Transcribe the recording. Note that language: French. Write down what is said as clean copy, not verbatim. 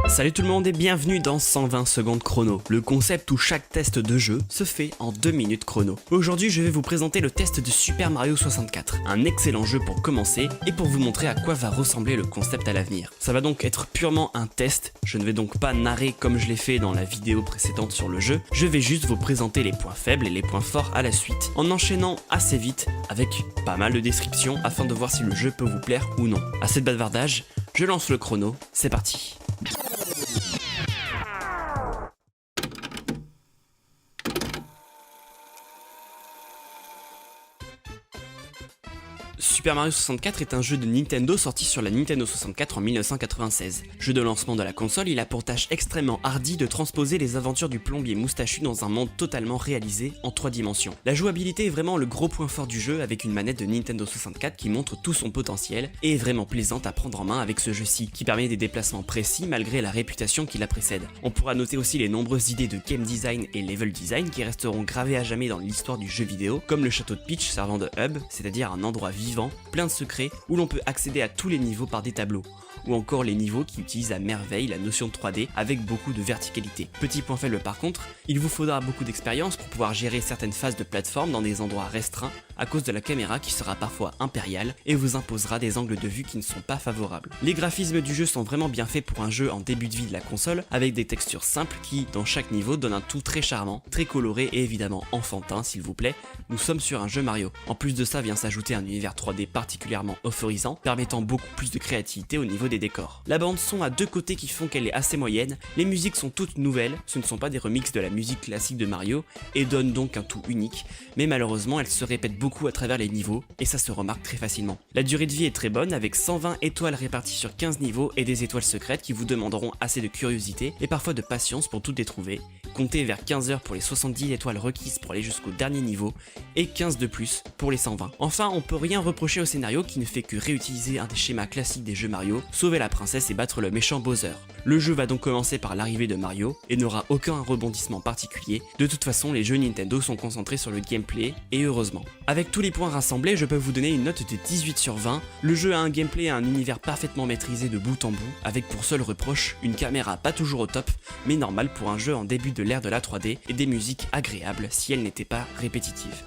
Salut tout le monde et bienvenue dans 120 secondes chrono, le concept où chaque test de jeu se fait en 2 minutes chrono. Aujourd'hui je vais vous présenter le test de Super Mario 64, un excellent jeu pour commencer et pour vous montrer à quoi va ressembler le concept à l'avenir. Ça va donc être purement un test, je ne vais donc pas narrer comme je l'ai fait dans la vidéo précédente sur le jeu, je vais juste vous présenter les points faibles et les points forts à la suite, en enchaînant assez vite avec pas mal de descriptions afin de voir si le jeu peut vous plaire ou non. Assez de bavardage, je lance le chrono, c'est parti. Super Mario 64 est un jeu de Nintendo sorti sur la Nintendo 64 en 1996. Jeu de lancement de la console, il a pour tâche extrêmement hardie de transposer les aventures du plombier moustachu dans un monde totalement réalisé en 3 dimensions. La jouabilité est vraiment le gros point fort du jeu avec une manette de Nintendo 64 qui montre tout son potentiel et est vraiment plaisante à prendre en main avec ce jeu-ci, qui permet des déplacements précis malgré la réputation qui la précède. On pourra noter aussi les nombreuses idées de game design et level design qui resteront gravées à jamais dans l'histoire du jeu vidéo, comme le château de Peach servant de hub, c'est-à-dire un endroit vivant, plein de secrets, où l'on peut accéder à tous les niveaux par des tableaux, ou encore les niveaux qui utilisent à merveille la notion de 3D avec beaucoup de verticalité. Petit point faible par contre, il vous faudra beaucoup d'expérience pour pouvoir gérer certaines phases de plateforme dans des endroits restreints à cause de la caméra qui sera parfois impériale et vous imposera des angles de vue qui ne sont pas favorables. Les graphismes du jeu sont vraiment bien faits pour un jeu en début de vie de la console, avec des textures simples qui, dans chaque niveau, donnent un tout très charmant, très coloré et évidemment enfantin s'il vous plaît. Nous sommes sur un jeu Mario. En plus de ça vient s'ajouter un univers 3D particulièrement euphorisant, permettant beaucoup plus de créativité au niveau des décors. La bande son a deux côtés qui font qu'elle est assez moyenne, les musiques sont toutes nouvelles, ce ne sont pas des remixes de la musique classique de Mario, et donnent donc un tout unique, mais malheureusement elles se répètent beaucoup à travers les niveaux, et ça se remarque très facilement. La durée de vie est très bonne, avec 120 étoiles réparties sur 15 niveaux et des étoiles secrètes qui vous demanderont assez de curiosité et parfois de patience pour toutes les trouver. Comptez vers 15 heures pour les 70 étoiles requises pour aller jusqu'au dernier niveau, et 15 de plus pour les 120. Enfin, on peut rien reprocher au scénario qui ne fait que réutiliser un des schémas classiques des jeux Mario, sauver la princesse et battre le méchant Bowser. Le jeu va donc commencer par l'arrivée de Mario et n'aura aucun rebondissement particulier. De toute façon, les jeux Nintendo sont concentrés sur le gameplay et heureusement. Avec tous les points rassemblés, je peux vous donner une note de 18 sur 20. Le jeu a un gameplay et un univers parfaitement maîtrisé de bout en bout, avec pour seul reproche une caméra pas toujours au top, mais normale pour un jeu en début de l'ère de la 3D et des musiques agréables si elles n'étaient pas répétitives.